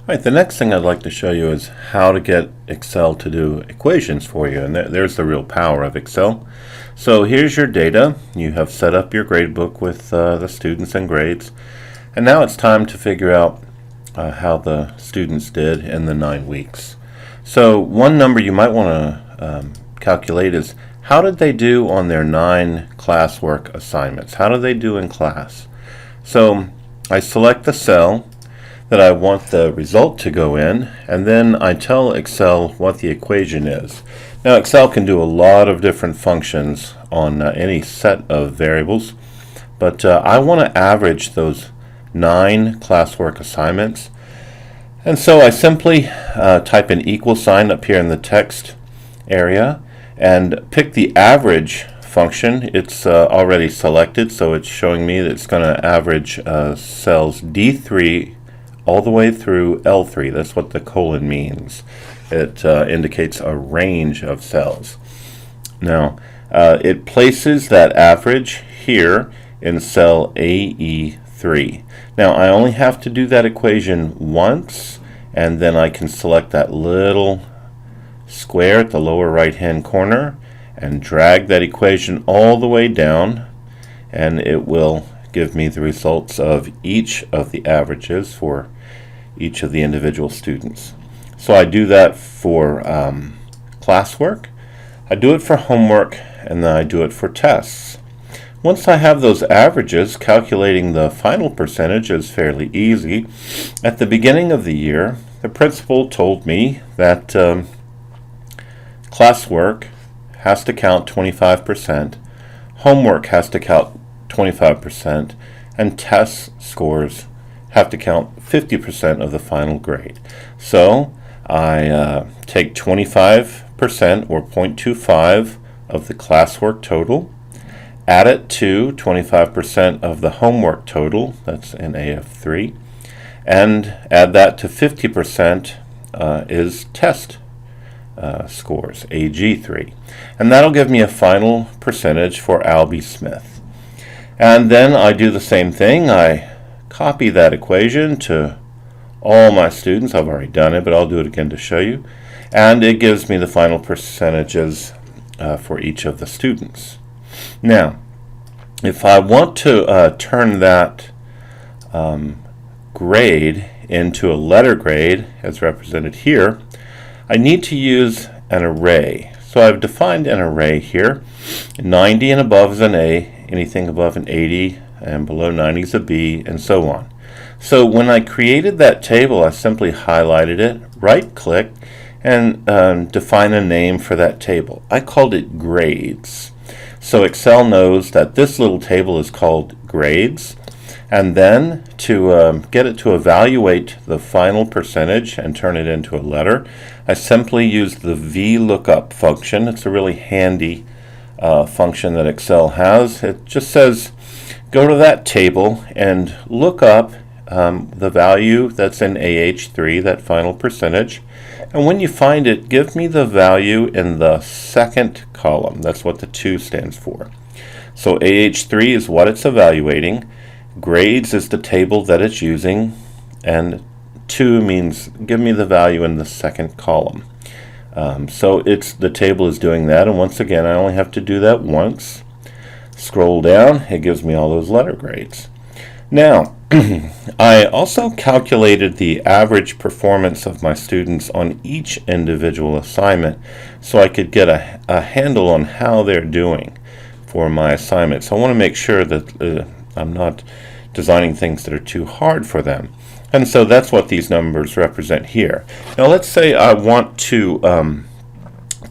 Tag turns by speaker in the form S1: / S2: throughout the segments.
S1: Alright, the next thing I'd like to show you is how to get Excel to do equations for you, and there's the real power of Excel. So here's your data. You have set up your gradebook with the students and grades, and now it's time to figure out how the students did in the 9 weeks. So one number you might want to calculate is how did they do on their 9 classwork assignments? How did they do in class? So I select the cell that I want the result to go in, and then I tell Excel what the equation is. Now Excel can do a lot of different functions on any set of variables, but I want to average those 9 classwork assignments, and so I simply type an equal sign up here in the text area and pick the average function. It's already selected, so it's showing me that it's going to average cells D3 all the way through L3. That's what the colon means. It indicates a range of cells. Now, it places that average here in cell AE3. Now, I only have to do that equation once, and then I can select that little square at the lower right-hand corner and drag that equation all the way down, and it will give me the results of each of the averages for each of the individual students. So I do that for classwork, I do it for homework, and then I do it for tests. Once I have those averages, calculating the final percentage is fairly easy. At the beginning of the year, the principal told me that classwork has to count 25%, homework has to count 25%, and test scores have to count 50% of the final grade. So I take 25% or 0.25 of the classwork total, add it to 25% of the homework total, that's an AF3, and add that to 50% is test scores, AG3. And that'll give me a final percentage for Albie Smith. And then I do the same thing. I copy that equation to all my students. I've already done it, but I'll do it again to show you. And it gives me the final percentages for each of the students. Now, if I want to turn that grade into a letter grade, as represented here, I need to use an array. So I've defined an array here. 90 and above is an A, anything above an 80 and below 90 is a B, and so on. So when I created that table, I simply highlighted it, right-click, and define a name for that table. I called it grades. So Excel knows that this little table is called grades, and then to get it to evaluate the final percentage and turn it into a letter, I simply use the VLOOKUP function. It's a really handy function that Excel has. It just says go to that table and look up the value that's in AH3, that final percentage, and when you find it, give me the value in the second column. That's what the 2 stands for. So AH3 is what it's evaluating, grades is the table that it's using, and 2 means give me the value in the second column. So the table is doing that, and once again I only have to do that once. Scroll down, it gives me all those letter grades. Now, I also calculated the average performance of my students on each individual assignment so I could get a handle on how they're doing for my assignments. I want to make sure that I'm not designing things that are too hard for them. And so that's what these numbers represent here. Now let's say I want to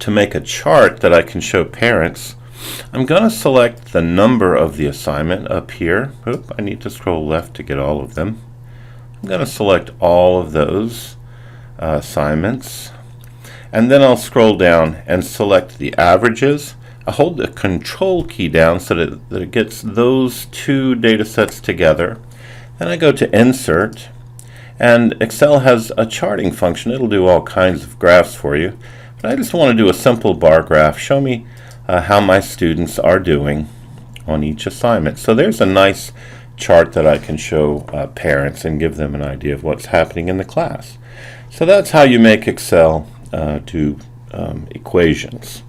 S1: make a chart that I can show parents. I'm going to select the number of the assignment up here. Oop, I need to scroll left to get all of them. I'm going to select all of those assignments, and then I'll scroll down and select the averages. I hold the control key down so that it gets those 2 data sets together. Then I go to Insert, and Excel has a charting function. It'll do all kinds of graphs for you, but I just want to do a simple bar graph. Show me how my students are doing on each assignment. So there's a nice chart that I can show parents and give them an idea of what's happening in the class. So that's how you make Excel do equations.